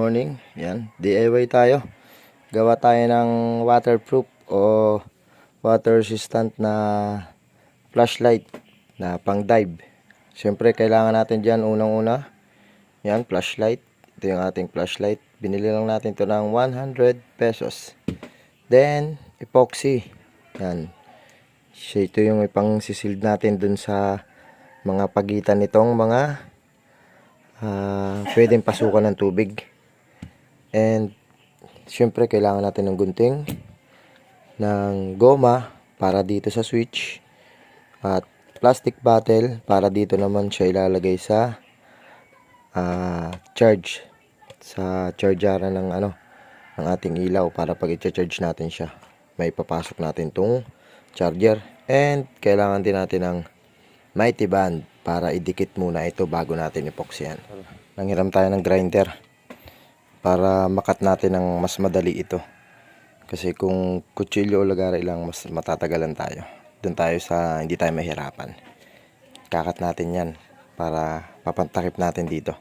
morning. Yan, DIY tayo. Gawa tayo ng waterproof o water resistant na flashlight na pang dive. Siyempre, kailangan natin dyan unang-una. Yan, flashlight. Ito yung ating flashlight. Binili lang natin ito ng 100 pesos. Then, epoxy. Yan. Ito yung ipang sisild natin dun sa mga pagitan nitong mga pwedeng pasukan ng tubig. And syempre kailangan natin ng gunting, ng goma para dito sa switch, at plastic bottle para dito naman siya ilalagay sa charge, sa charger ng ng ating ilaw, para pag i-charge natin siya may papasok natin tong charger. And kailangan din natin ng mighty band para idikit muna ito bago natin epoxyan. Nanghiram tayo ng grinder para makat natin ng mas madali ito. Kasi kung kutsilyo o lagari lang, mas matatagalan tayo. Doon tayo sa hindi tayo mahirapan. Kakat natin yan para papantakip natin dito.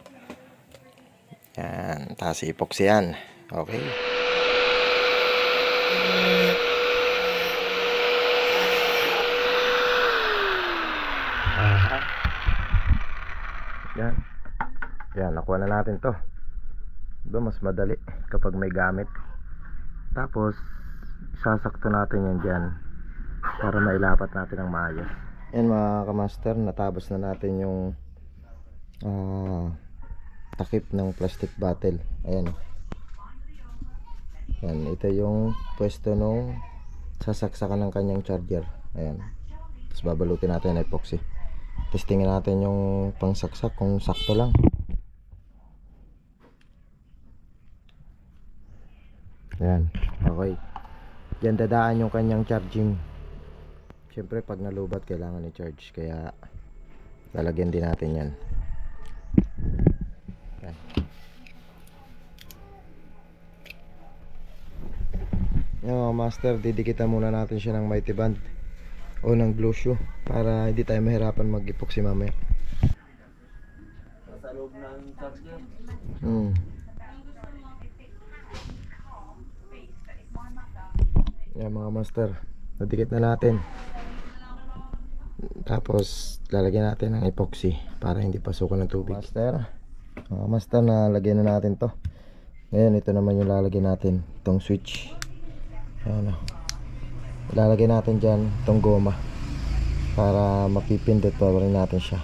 Yan, tapos epoxyan. Okay. Yan. Yan, nakuha na natin to. Diba, mas madali kapag may gamit. Tapos sasakto natin yan dyan para mailapat natin ng maayos. Yan mga kamaster, natabos na natin yung takip ng plastic bottle. Ayan. Yan, ito yung pwesto nung sasaksakan ng kanyang charger. Ayan. Tapos babalutin natin ng epoxy. Testingin natin yung pangsaksak kung sakto lang. Ayan, okay. Diyan dadaan yung kanyang charging. Siyempre pag nalubat kailangan i-charge, kaya lalagyan din natin yan. Ayan. Yan mga master, didikitan muna natin siya ng mighty band o ng glue shoe para hindi tayo mahirapan mag-epoxy mamaya. Sa loob ng charger. Yan mga master, nadikit na natin. Tapos lalagyan natin ng epoxy para hindi pasukan ng tubig. Master, mga master, na lagyan na natin to. Ngayon ito naman yung lalagyan natin, itong switch. Ayan, ilalagay natin dyan itong goma para mapipindot pa rin natin siya.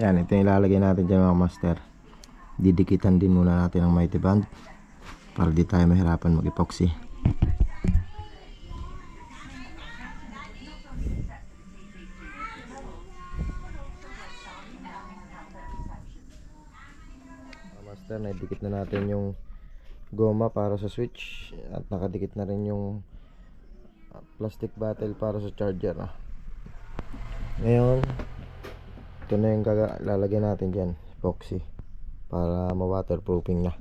Yan, ito yung ilalagay natin dyan mga master. Didikitan din muna natin ang mighty band para di tayo mahirapan mag-epoxy. Master, naidikit na natin yung goma para sa switch at nakadikit na rin yung plastic bottle para sa charger. Ngayon ito na yung lalagyan natin dyan, epoxy, para ma-waterproofing na.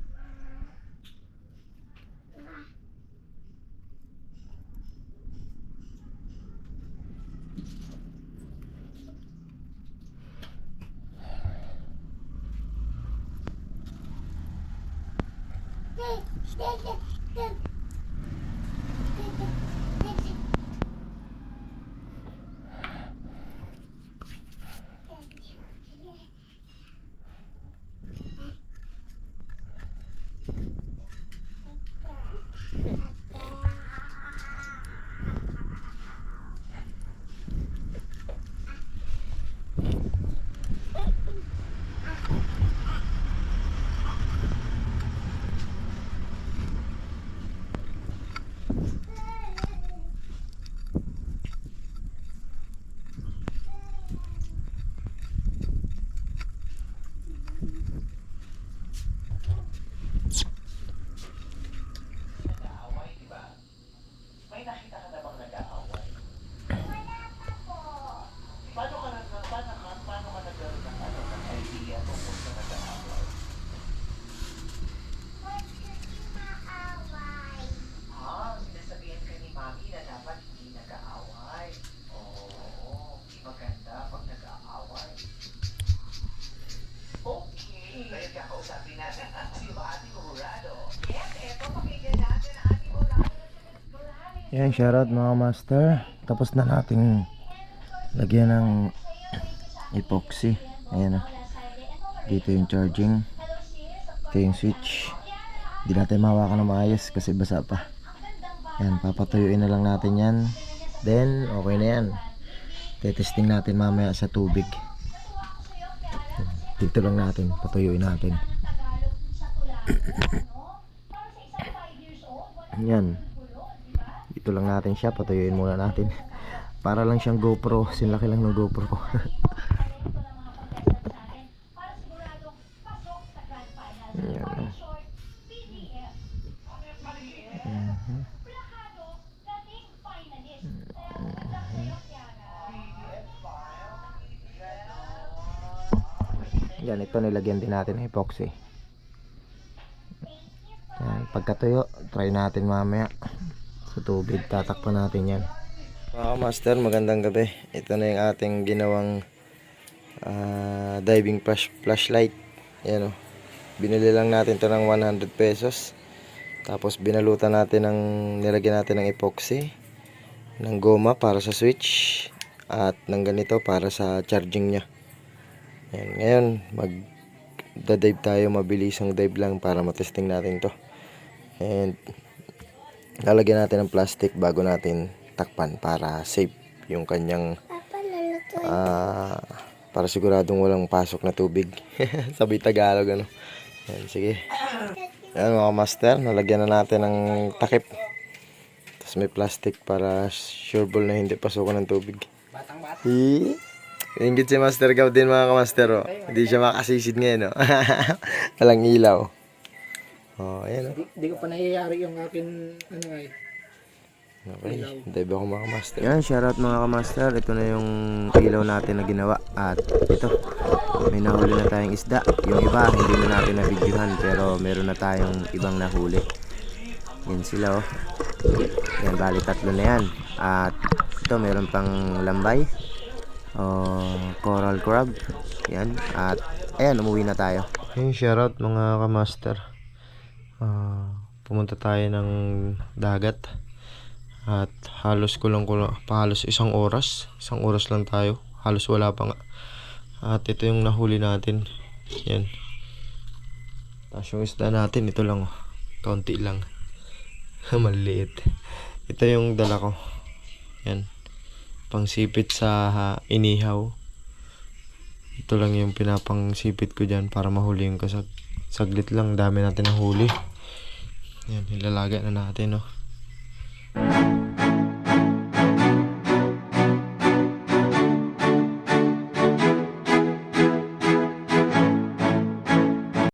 Yan, shoutout mga master. Tapos na nating lagyan ng epoxy. Ayan o. Dito yung charging. Ito yung switch. Hindi natin mahawakan ng maayos kasi basa pa. Yan, papatuyuin na lang natin yan. Then, okay na yan. Tetesting natin mamaya sa tubig. Dito lang natin, patuyuin natin. Yan. Dito lang natin siya, patuyuin muna natin. Para lang siyang GoPro, sinlaki lang ng GoPro ko. Yan. Yan, ito nilagyan din natin ng epoxy. Yan, pagkatuyo, try natin mamaya sa tubig, tatakpan natin yan. Mga master, magandang gabi. Ito na yung ating ginawang diving flashlight. Yan o. Binili lang natin ito ng 100 pesos. Tapos binalutan natin nilagyan natin ng epoxy, ng goma para sa switch, at ng ganito para sa charging nya. Yan, ngayon mag-dive tayo, mabilisang dive lang para matesting natin to. And lalagyan natin ng plastic bago natin takpan para safe yung kanyang para siguradong walang pasok na tubig. Sabi Tagalog ano. Yan, sige. Yan mga master, nalagyan na natin ng takip. Tapos may plastic para sure ball na hindi pasukan ng tubig. Batang-bata. Ingit si Master Gaw din mga kamaster, oh. Hindi siya makasisid ngayon, oh. Walang ilaw. Oh, ayan, oh. Hindi ko pa nangyayari yung akin, ano ay. Okay, dive ako mga kamaster. Yan, shoutout mga kamaster. Ito na yung ilaw natin na ginawa. At ito, may nahuli na tayong isda. Yung iba, hindi na natin na-videohan. Pero meron na tayong ibang nahuli. Yan sila, oh. Yan, bali 3 na yan. At ito, meron pang lambay. Coral crab. Yan. At ayan, umuwi na tayo. Yung shoutout mga kamaster. Pumunta tayo ng dagat. At halos pahalos 1 oras. 1 oras lang tayo. Halos wala pa nga. At ito yung nahuli natin. Yan. Tapos yung isda natin, ito lang, oh. Kaunti lang. Maliit. Ito yung dala ko. Yan. Pangsipit sa inihaw. Ito lang yung pinapangsipit ko dyan para mahuli yung kasag. Saglit lang, dami natin nahuli. Yan, ilalaga na natin, oh.